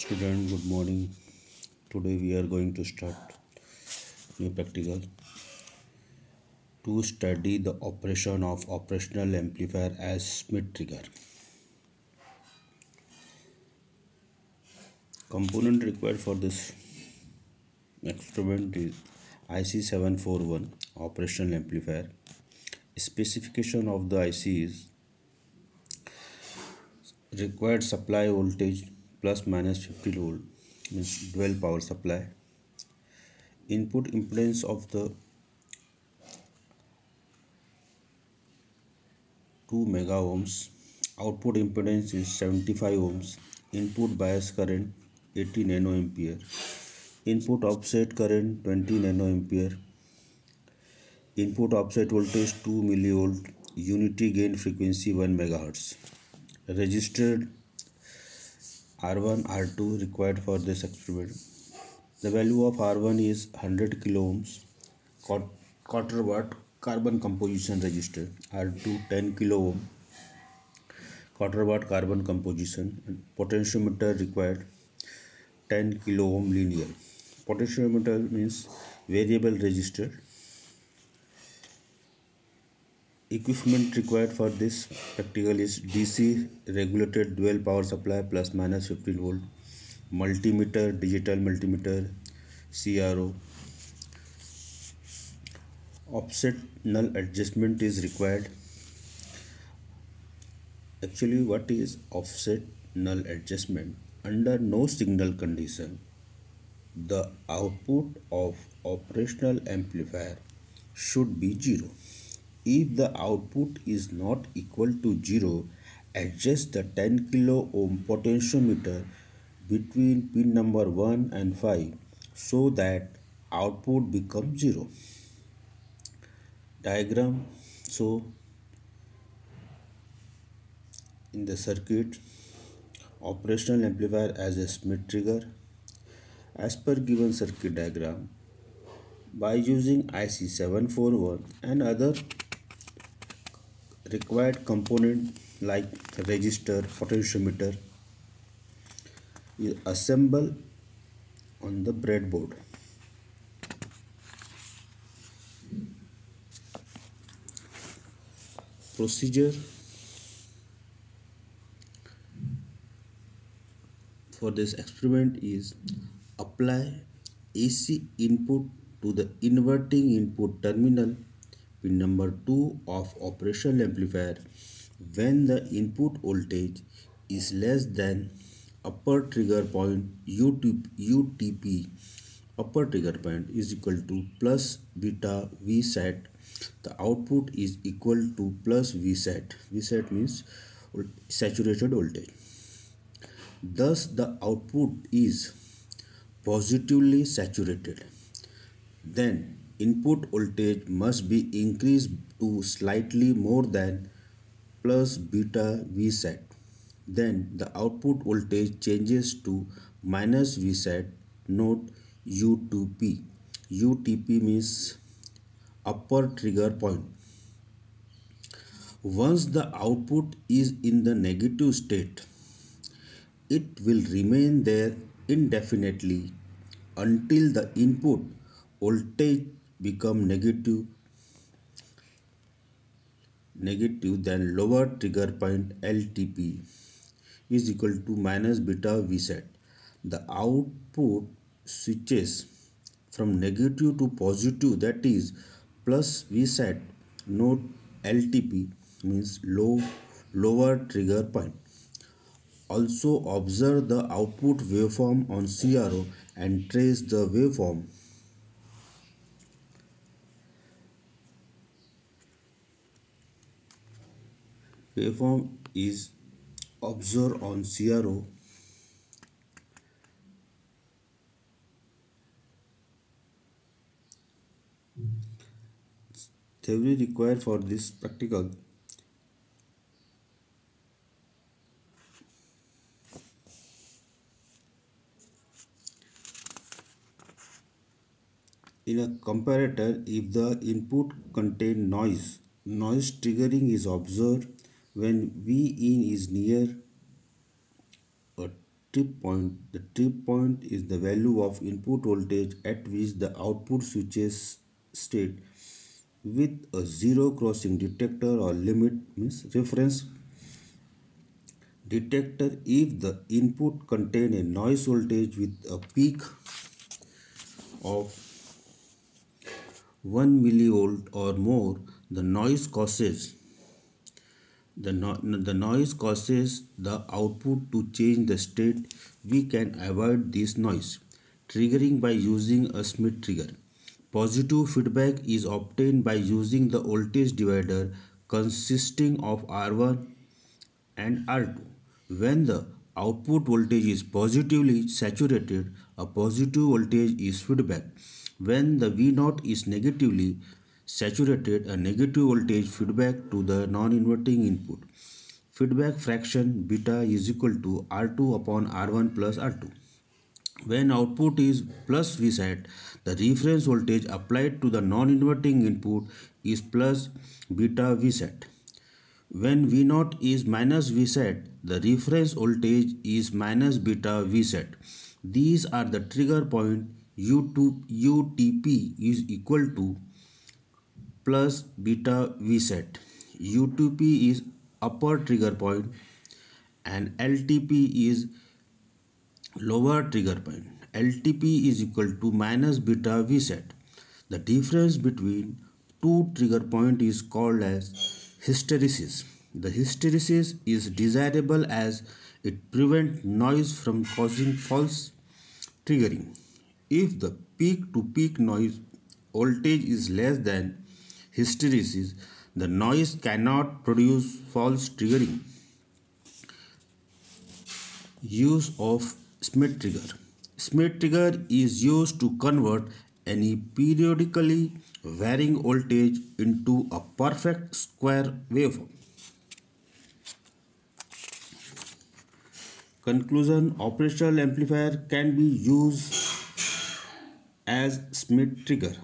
Student, good morning. Today we are going to start new practical to study the operation of operational amplifier as Schmitt trigger. Component required for this experiment is IC741 operational amplifier. Specification of the IC is required supply voltage plus minus 50 volt means dual power supply. Input impedance of the 2 mega ohms. Output impedance is 75 ohms. Input bias current 80 nanoampere. Input offset current 20 nanoampere. Input offset voltage 2 millivolt. Unity gain frequency 1 megahertz. Registered R1 R2 required for this experiment. The value of R1 is 100 kilo ohms. Quarter watt carbon composition resistor. R2 10 kilo ohm. Quarter watt carbon composition. And potentiometer required 10 kilo ohm linear. Potentiometer means variable resistor. Equipment required for this practical is DC regulated dual power supply plus minus 15 volt, multimeter, digital multimeter, CRO. Offset null adjustment is required. Actually, what is offset null adjustment? Under no signal condition, the output of operational amplifier should be 0. If the output is not equal to 0, adjust the 10 kilo ohm potentiometer between pin number 1 and 5 so that output becomes 0. Diagram. So in the circuit, operational amplifier as a Schmitt trigger. As per given circuit diagram, by using IC741 and other required component like resistor, potentiometer is assembled on the breadboard. Procedure for this experiment is apply AC input to the inverting input terminal pin number 2 of operational amplifier when the input voltage is less than upper trigger point UTP. Upper trigger point is equal to plus beta Vset. The output is equal to plus Vset. Vset means saturated voltage. Thus the output is positively saturated. Then input voltage must be increased to slightly more than plus beta Vset. Then the output voltage changes to minus Vset. Note UTP. UTP means upper trigger point. Once the output is in the negative state, it will remain there indefinitely until the input voltage become negative, then lower trigger point LTP is equal to minus beta Vset. The output switches from negative to positive, that is plus Vset. Note LTP means lower trigger point. Also observe the output waveform on CRO and trace the waveform. Waveform is observed on CRO. Theory required for this practical. In a comparator, if the input contain noise triggering is observed when V in is near a trip point. The trip point is the value of input voltage at which the output switches state with a zero crossing detector or limit means reference detector. If the input contain a noise voltage with a peak of 1 millivolt or more, the noise causes the output to change the state. We can avoid this noise triggering by using a Schmitt trigger. Positive feedback is obtained by using the voltage divider consisting of R1 and R2. When the output voltage is positively saturated, a positive voltage is feedback. When the V0 is negatively saturated, a negative voltage feedback to the non-inverting input. Feedback fraction beta is equal to R2 upon R1 plus R2. When output is plus Vsat, the reference voltage applied to the non-inverting input is plus beta Vsat. When V0 is minus Vsat, the reference voltage is minus beta Vsat. These are the trigger point. UTP is equal to plus beta Vsat. UTP is upper trigger point and LTP is lower trigger point. LTP is equal to minus beta Vsat. The difference between two trigger point is called as hysteresis. The hysteresis is desirable as it prevents noise from causing false triggering. If the peak to peak noise voltage is less than hysteresis, the noise cannot produce false triggering. Use of Schmitt trigger. Schmitt trigger is used to convert any periodically varying voltage into a perfect square waveform. Conclusion: operational amplifier can be used as Schmitt trigger.